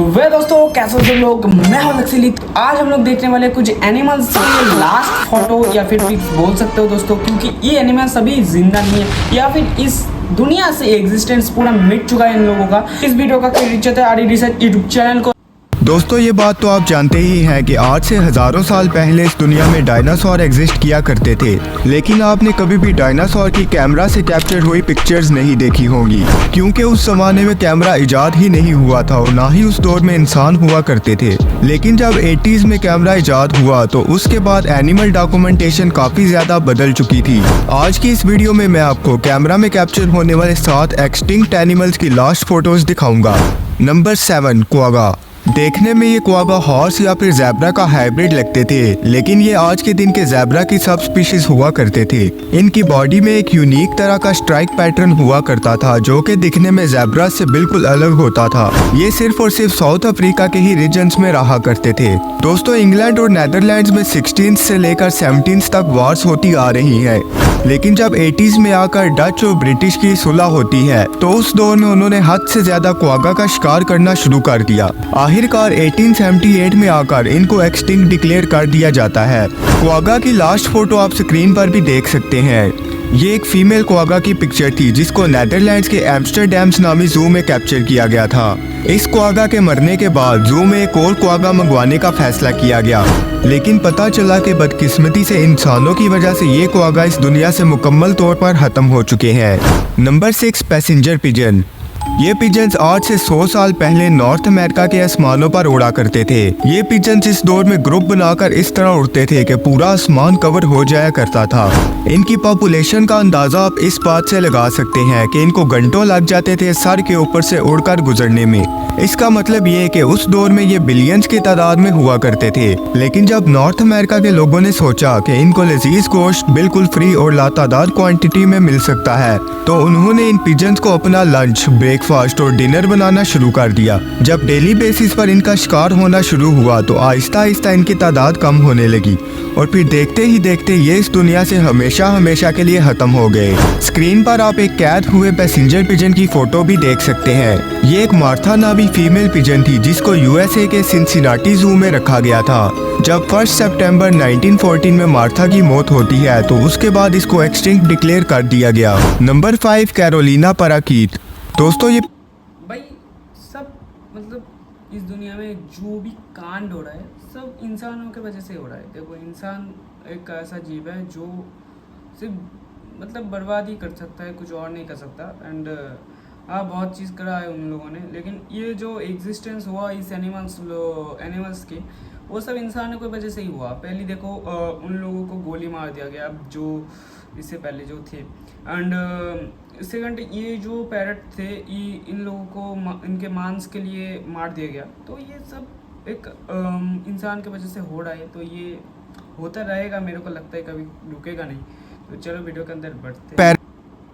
वे दोस्तों कैसे हो सब लोग। मैं हूं नक्सली। तो आज हम लोग देखने वाले कुछ एनिमल्स के लास्ट फोटो या फिर पिक्स बोल सकते हो दोस्तों, क्योंकि ये एनिमल्स अभी जिंदा नहीं है या फिर इस दुनिया से एग्जिस्टेंस पूरा मिट चुका है इन लोगों का। इस वीडियो का क्रेडिट है आरडी रिसर्च यूट्यूब चैनल को। दोस्तों ये बात तो आप जानते ही हैं कि आज से हज़ारों साल पहले इस दुनिया में डायनासोर एग्जिस्ट किया करते थे, लेकिन आपने कभी भी डायनासोर की कैमरा से कैप्चर हुई पिक्चर्स नहीं देखी होंगी, क्योंकि उस ज़माने में कैमरा इजाद ही नहीं हुआ था और ना ही उस दौर में इंसान हुआ करते थे। लेकिन जब 80s में कैमरा इजाद हुआ तो उसके बाद एनिमल डॉक्यूमेंटेशन काफ़ी ज़्यादा बदल चुकी थी। आज की इस वीडियो में मैं आपको कैमरा में कैप्चर होने वाले 7 एक्सटिंक्ट एनिमल्स की लास्ट फोटोज़ दिखाऊंगा। Number 7, quagga. देखने में ये क्वागा हॉर्स या फिर ज़ेब्रा का हाइब्रिड लगते थे, लेकिन ये आज के दिन के ज़ेब्रा की सब स्पीशीज हुआ करते थे। इनकी बॉडी में एक यूनिक तरह का स्ट्राइक पैटर्न हुआ करता था जो कि दिखने में ज़ेब्रा से बिल्कुल अलग होता था। ये सिर्फ और सिर्फ साउथ अफ्रीका के ही रीजन्स में रहा करते थे। दोस्तों इंग्लैंड और नेदरलैंड्स में 16 से लेकर 17 तक वार्स होती आ रही है, लेकिन जब 80s में आकर डच और ब्रिटिश की सुलह होती है तो उस दौर में उन्होंने हद से ज्यादा क्वागा का शिकार करना शुरू कर दिया। आखिरकार 1878 में आकर इनको एक्सटिंक्ट डिक्लेयर कर दिया जाता है। क्वागा की लास्ट फोटो आप स्क्रीन पर भी देख सकते हैं। ये एक फीमेल क्वागा की पिक्चर थी जिसको नेदरलैंड्स के एम्स्टरडैम नामी जू में कैप्चर किया गया था। इस क्वागा के मरने के बाद जू में एक और क्वागा मंगवाने का फैसला किया गया, लेकिन पता चला कि बदकिस्मती से इंसानों की वजह से ये क्वागा इस दुनिया से मुकम्मल तौर पर खत्म हो चुके हैं। Number 6, passenger pigeon. ये पिजन्स आज से 100 साल पहले नॉर्थ अमेरिका के आसमानों पर उड़ा करते थे। ये पिजन्स इस दौर में ग्रुप बनाकर इस तरह उड़ते थे कि पूरा आसमान कवर हो जाया करता था। इनकी पॉपुलेशन का अंदाजा आप इस बात से लगा सकते हैं कि इनको घंटों लग जाते थे सर के ऊपर से उड़कर गुजरने में। इसका मतलब ये कि उस दौर में ये बिलियंस की तादाद में हुआ करते थे। लेकिन जब नॉर्थ अमेरिका के लोगों ने सोचा कि इनको लजीज गोश्त बिल्कुल फ्री और लातादाद क्वांटिटी में मिल सकता है, तो उन्होंने इन पिजन्स को अपना लंच, ब्रेकफास्ट और डिनर बनाना शुरू कर दिया। जब डेली बेसिस पर इनका शिकार होना शुरू हुआ तो आहिस्ता आहिस्ता इनकी तादाद कम होने लगी और फिर देखते ही देखते ये इस दुनिया से हमेशा हमेशा के लिए खत्म हो गए। स्क्रीन पर आप एक कैद हुए पैसेंजर पिजन की फोटो भी देख सकते हैं। ये एक मार्था नामी फीमेल पिजन थी जिसको यूएसए के सिंसिनाटी जू में रखा गया था। जब 1 सितंबर 1914 में मार्था की मौत होती है तो उसके बाद इसको एक्सटिंक्ट डिक्लेयर कर दिया गया। Number 5, Carolina parakeet. दोस्तों ये भाई सब मतलब इस दुनिया में जो भी कांड हो रहा है सब इंसानों के वजह से हो रहा है। देखो इंसान एक ऐसा जीव है जो सिर्फ मतलब बर्बादी कर सकता है, कुछ और नहीं कर सकता। एंड हाँ बहुत चीज़ करा है उन लोगों ने, लेकिन ये जो एग्जिस्टेंस हुआ इस एनिमल्स के, वो सब इंसानों की वजह से ही हुआ। पहले देखो उन लोगों को गोली मार दिया गया जो इससे पहले जो थे। एंड सेकंड ये जो पैरट थे इन लोगों को इनके मांस के लिए मार दिया गया। तो ये सब एक इंसान की वजह से हो रहा है, तो ये होता रहेगा। मेरे को लगता है कभी रुकेगा नहीं। तो चलो वीडियो के अंदर बढ़ते हैं।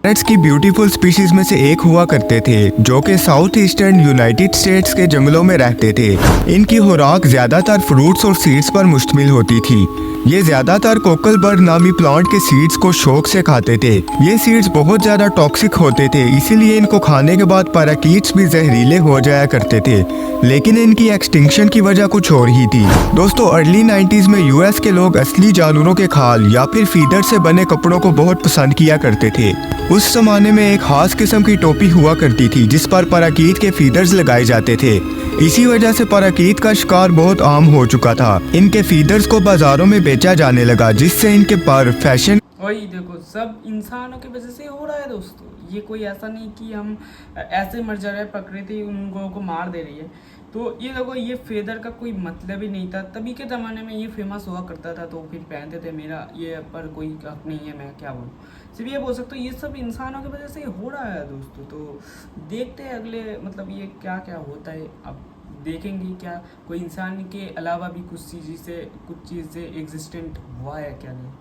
पैरट्स की ब्यूटीफुल स्पीशीज में से एक हुआ करते थे जो कि साउथ ईस्टर्न यूनाइटेड स्टेट्स के जंगलों में रहते थे। इनकी खुराक ज्यादातर फ्रूट्स और सीड्स पर मुश्तमिल होती थी। ये ज्यादातर कोकल बर्ड नामी प्लांट के सीड्स को शौक से खाते थे। ये सीड्स बहुत ज्यादा टॉक्सिक होते थे, इसीलिए इनको खाने के बाद पैराकीट्स भी जहरीले हो जाया करते थे। लेकिन इनकी एक्सटिंक्शन की वजह कुछ और ही थी। दोस्तों अर्ली 90s में यूएस के लोग असली जानवरों के खाल या फिर फीडर से बने कपड़ों को बहुत पसंद किया करते थे। उस जमाने में एक खास किस्म की टोपी हुआ करती थी जिस पर पैराकीट के फीडर्स लगाए जाते थे। इसी वजह से पैराकीट का शिकार बहुत आम हो चुका था। इनके फीडर्स को बाजारों में बेचा जाने लगा, जिससे इनके पर फैशन। वही देखो सब इंसानों की वजह से हो रहा है दोस्तों। ये कोई ऐसा नहीं कि हम ऐसे मर जा रहे हैं, प्रकृति उन लोगों को मार दे रही है। तो ये देखो ये फेदर का कोई मतलब ही नहीं था। तभी के ज़माने में ये फेमस हुआ करता था तो फिर पहनते थे। मेरा ये पर कोई हक नहीं है, मैं क्या बोलूँ। सिर्फ ये बोल सकता हूँ ये सब इंसानों की वजह से हो रहा है दोस्तों। तो देखते हैं अगले मतलब ये क्या क्या होता है। अब देखेंगे क्या कोई इंसान के अलावा भी कुछ चीज़ से एग्जिस्टेंट हुआ है क्या नहीं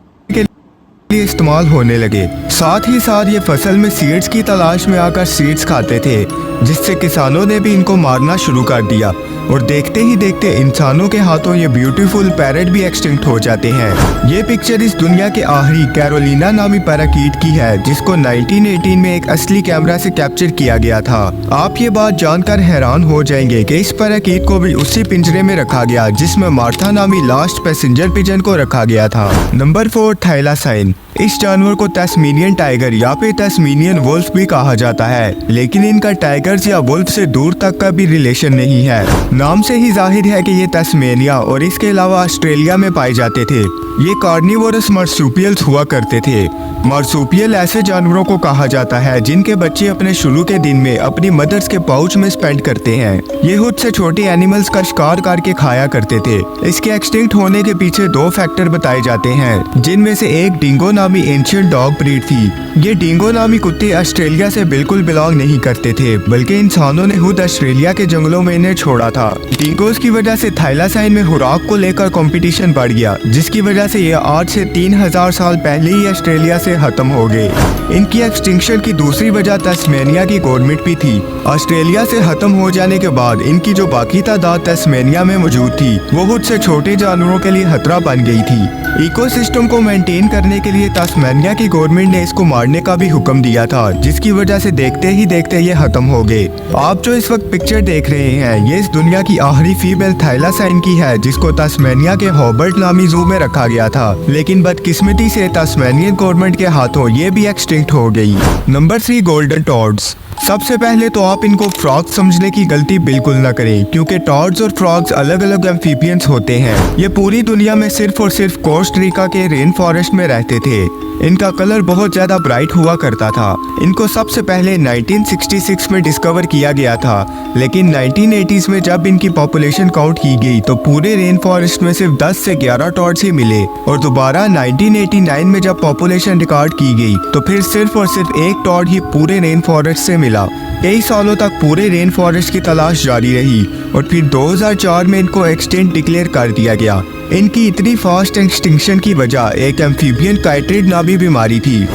इस्तेमाल होने लगे। साथ ही साथ ये फसल में सीड्स की तलाश में आकर सीड्स खाते थे, जिससे किसानों ने भी इनको मारना शुरू कर दिया। और देखते ही देखते इंसानों के हाथों ये ब्यूटीफुल पैरेट भी एक्सटिंक्ट हो जाते हैं। ये पिक्चर इस दुनिया के आखिरी कैरोलिना नामी पैराकीट की है, जिसको 1918 में एक असली कैमरा से कैप्चर किया गया था। आप ये बात जानकर हैरान हो जाएंगे कि इस पैराकीट को भी उसी पिंजरे में रखा गया जिसमें मार्था नामी लास्ट पैसेंजर पिजन को रखा गया था। नंबर 4, थैलासाइन। इस जानवर को तस्मेनियन टाइगर या फिर तस्मेनियन वुल्फ भी कहा जाता है, लेकिन इनका टाइगर्स या वुल्फ से दूर तक का भी रिलेशन नहीं है। नाम से ही जाहिर है कि ये तस्मेनिया और इसके अलावा ऑस्ट्रेलिया में पाए जाते थे। ये कार्निवोरस मार्सुपियल्स हुआ करते थे। मार्सुपियल ऐसे जानवरों को कहा जाता है जिनके बच्चे अपने शुरू के दिन में अपनी मदर्स के पाउच में स्पेंड करते हैं। ये खुद से छोटे एनिमल्स का शिकार करके खाया करते थे। इसके एक्सटिंक्ट होने के पीछे 2 फैक्टर बताए जाते हैं, जिनमें से एक डिंगो नामी एंशिएंट डॉग ब्रीड थी। ये डिंगो नामी कुत्ते ऑस्ट्रेलिया से बिल्कुल बिलोंग नहीं करते थे, बल्कि इंसानों ने खुद ऑस्ट्रेलिया के जंगलों में इन्हें छोड़ा था। डिंगोज की वजह से थैलासाइन में खुराक को लेकर कंपटीशन बढ़ गया, जिसकी वजह से ये आज से 3000 साल पहले ही ऑस्ट्रेलिया से खत्म हो गए। इनकी एक्सटिंक्शन की दूसरी वजह तस्मेनिया की गवर्नमेंट भी थी। ऑस्ट्रेलिया से खत्म हो जाने के बाद इनकी जो बाकी तादाद तस्मेनिया में मौजूद थी, वो खुद से छोटे जानवरों के लिए खतरा बन गई थी। इकोसिस्टम को मेंटेन करने के लिए तस्मेनिया की गवर्नमेंट ने इसको मारने का भी हुक्म दिया था, जिसकी वजह से देखते ही देखते ये खत्म हो गए। आप जो इस वक्त पिक्चर देख रहे हैं, ये इस दुनिया की आखिरी फीमेल थैलासाइन की है, जिसको तस्मेनिया के हॉबर्ट नामी जू में रखा गया था, लेकिन बदकिस्मती से तस्मेनियन गवर्नमेंट के हाथों ये भी एक्सटिंक्ट हो गई। Number 3, golden toads. सबसे पहले तो आप इनको फ्रॉग्स समझने की गलती बिल्कुल ना करें, क्योंकि टॉड्स और फ्रॉग्स अलग अलग एम्फीबियंस होते हैं। ये पूरी दुनिया में सिर्फ और सिर्फ कोस्टा रिका के रेन फॉरेस्ट में रहते थे। इनका कलर बहुत ज़्यादा ब्राइट हुआ करता था। इनको सबसे पहले 1966 में डिस्कवर किया गया था, लेकिन 1980s में जब इनकी पॉपुलेशन काउंट की गई तो पूरे रेन फॉरेस्ट में सिर्फ 10 से 11 टॉड्स ही मिले, और दोबारा 1989 में जब पॉपुलेशन रिकॉर्ड की गई तो फिर सिर्फ और सिर्फ एक टॉड ही पूरे रेन फॉरेस्ट से मिला। कई सालों तक पूरे रेन फॉरेस्ट की तलाश जारी रही और फिर 2004 में इनको एक्सटिंक्ट डिक्लेयर कर दिया गया। इनकी इतनी फास्ट एक्सटिंक्शन की वजह एक एम्फीबियन काइट्रिड नामी बीमारी थी।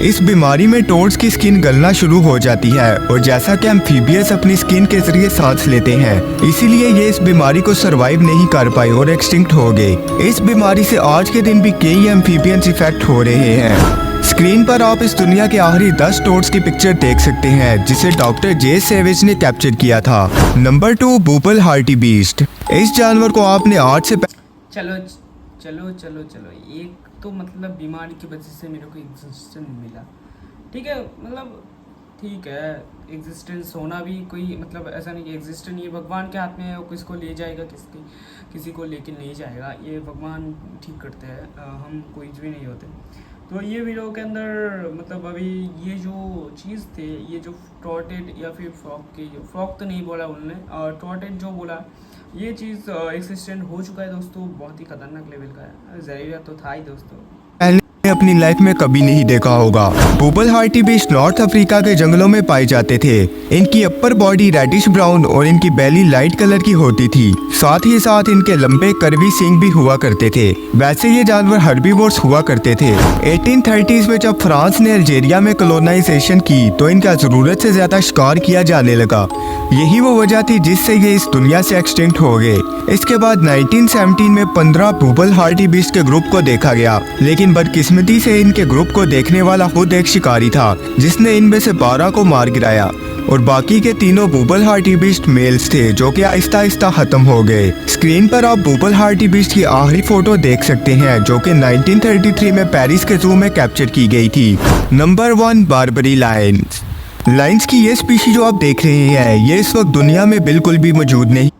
इस बीमारी में टोड्स की स्किन गलना शुरू हो जाती है, और जैसा कि एम्फीबियंस अपनी स्किन के जरिए सांस लेते हैं, इसीलिए ये इस बीमारी को सरवाइव नहीं कर पाए और एक्सटिंक्ट हो गए। इस बीमारी से आज के दिन भी कई एम्फीबियंस इफेक्ट हो रहे हैं। स्क्रीन पर आप इस दुनिया के आखिरी 10 टोड्स की पिक्चर देख सकते हैं, जिसे डॉक्टर जे सेवेज ने कैप्चर किया था। नंबर 2, बूपल हार्टी बीस्ट। इस जानवर को आपने आज से चलो चलो चलो चलो, एक तो मतलब बीमारी की वजह से मेरे को एग्जिस्टेंस मिला, ठीक है, मतलब ठीक है, एग्जिस्टेंस होना भी कोई मतलब ऐसा नहीं कि एग्जिस्टेंस ये भगवान के हाथ में है, वो किसको ले जाएगा, किसी को लेके नहीं जाएगा, ये भगवान ठीक करते हैं, हम कोई भी नहीं होते। तो ये वीडियो के अंदर मतलब अभी ये जो चीज़ थे, ये जो टॉर्टेड या फिर फ्रॉक तो नहीं बोला उन्होंने, और टॉर्टेड जो बोला, ये चीज़ एक्सिस्टेंट हो चुका है दोस्तों, बहुत ही खतरनाक लेवल का है, ज़रूरत तो था ही दोस्तों। अपनी लाइफ में कभी नहीं देखा होगा। बूपल हार्टी बीस्ट नॉर्थ अफ्रीका के जंगलों में पाए जाते थे। इनकी अपर बॉडी रेडिश ब्राउन और इनकी बेली लाइट कलर की होती थी। साथ ही साथ इनके लंबे कर्वी सींग भी हुआ करते थे। वैसे ये जानवर हर्बीवोर्स हुआ करते थे। 1830s में जब फ्रांस ने अल्जीरिया में कॉलोनाइजेशन की तो इनका जरूरत से ज्यादा शिकार किया जाने लगा। यही वो वजह थी जिससे ये इस दुनिया से एक्सटिंक्ट हो गए। इसके बाद 1917 में 15 बूपल हार्टी बीस्ट के ग्रुप को देखा गया, लेकिन बदकिस्मती से इनके ग्रुप को देखने वाला खुद एक शिकारी था, जिसने इनमें से 12 को मार गिराया, और बाकी के तीनों बूपल हार्टी बीस्ट मेल्स थे, जो कि आहिस्ता आहिस्ता खत्म हो गए। स्क्रीन पर आप बूपल हार्टी बीस्ट की आखिरी फोटो देख सकते हैं, जो कि 1933 में पेरिस के जू में कैप्चर की गई थी। Number 1, Barbary Lions. लायंस की ये स्पीशीज जो आप देख रहे हैं, ये इस वक्त दुनिया में बिल्कुल भी मौजूद नहीं,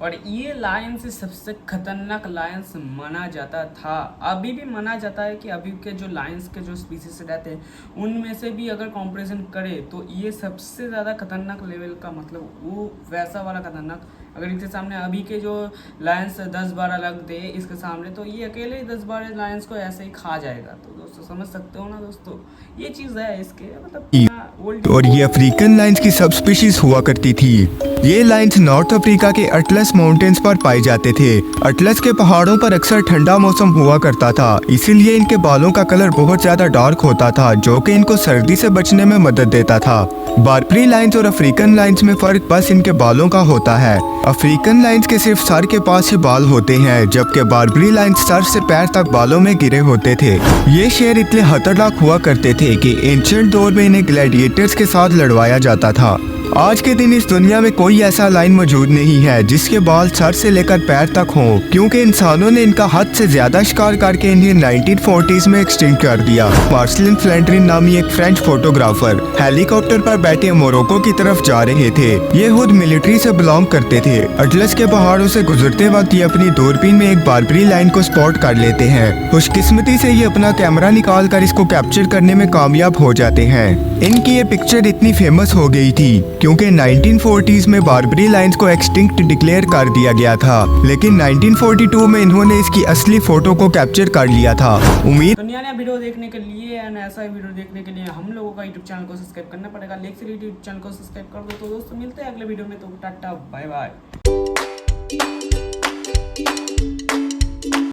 और ये लायन से सबसे खतरनाक लायंस माना जाता था, अभी भी माना जाता है कि अभी के जो लायंस के जो स्पीसीज रहते हैं उनमें से भी अगर कंपैरिजन करें तो ये सबसे ज़्यादा खतरनाक लेवल का, मतलब वो वैसा वाला खतरनाक। अगर इसके सामने अभी के जो लायंस 10-12 लगते हैं इसके सामने, तो ये अकेले 10-12 लायंस को ऐसे ही खा जाएगा। तो दोस्तों समझ सकते हो ना दोस्तों, ये चीज़ है इसके मतलब। और ये अफ्रीकन लायंस की सब स्पीशीज हुआ करती थी। ये लायंस नॉर्थ अफ्रीका के अटलस अटलस माउंटेन्स पर पाए जाते थे। अटलस के पहाड़ों पर अक्सर ठंडा मौसम हुआ करता था, इसीलिए इनके बालों का कलर बहुत ज्यादा डार्क होता था, जो कि इनको सर्दी से बचने में मदद देता था। बार्बरी लाइन्स और अफ्रीकन लाइन्स में फर्क बस इनके बालों का होता है। अफ्रीकन लाइन्स के सिर्फ सर के पास ही बाल होते हैं, जबकि बार्बरी लाइन्स सर से पैर तक बालों में गिरे होते थे। ये शेर इतने खतरनाक हुआ करते थे कि एंशिएंट दौर में इन्हें ग्लैडिएटर्स के साथ लड़वाया जाता था। आज के दिन इस दुनिया में कोई ऐसा लाइन मौजूद नहीं है जिसके बाल सर से लेकर पैर तक हों, क्योंकि इंसानों ने इनका हद से ज्यादा शिकार करके इन्हें 1940s में एक्सटिंक्ट कर दिया। मार्सलिन फ्लैंड्रिन नामी एक फ्रेंच फोटोग्राफर हेलीकॉप्टर पर बैठे मोरक्को की तरफ जा रहे थे। ये खुद मिलिट्री से बिलोंग करते थे। अटलस के पहाड़ों से गुजरते वक्त ये अपनी दूरबीन में एक बार्बरी लाइन को स्पॉट कर लेते हैं। खुशकिस्मती से ये अपना कैमरा निकाल कर इसको कैप्चर करने में कामयाब हो जाते हैं। इनकी ये पिक्चर इतनी फेमस हो गई थी क्योंकि 1940s में बार्बरी लाइन्स को एक्सटिंक्ट डिक्लेयर कर दिया गया था, लेकिन 1942 में इन्होंने इसकी असली फोटो को कैप्चर कर लिया था। उम्मीद तो नया वीडियो देखने के लिए एंड ऐसा वीडियो देखने के लिए हम लोगों का यूट्यूब चैनल को सब्सक्राइब करना पड़ेगा। लेक्स यूट्यूब चैनल को सब्सक्राइब कर दो। तो दोस्तों मिलते हैं अगले वीडियो में, तो टाटा बाय बाय।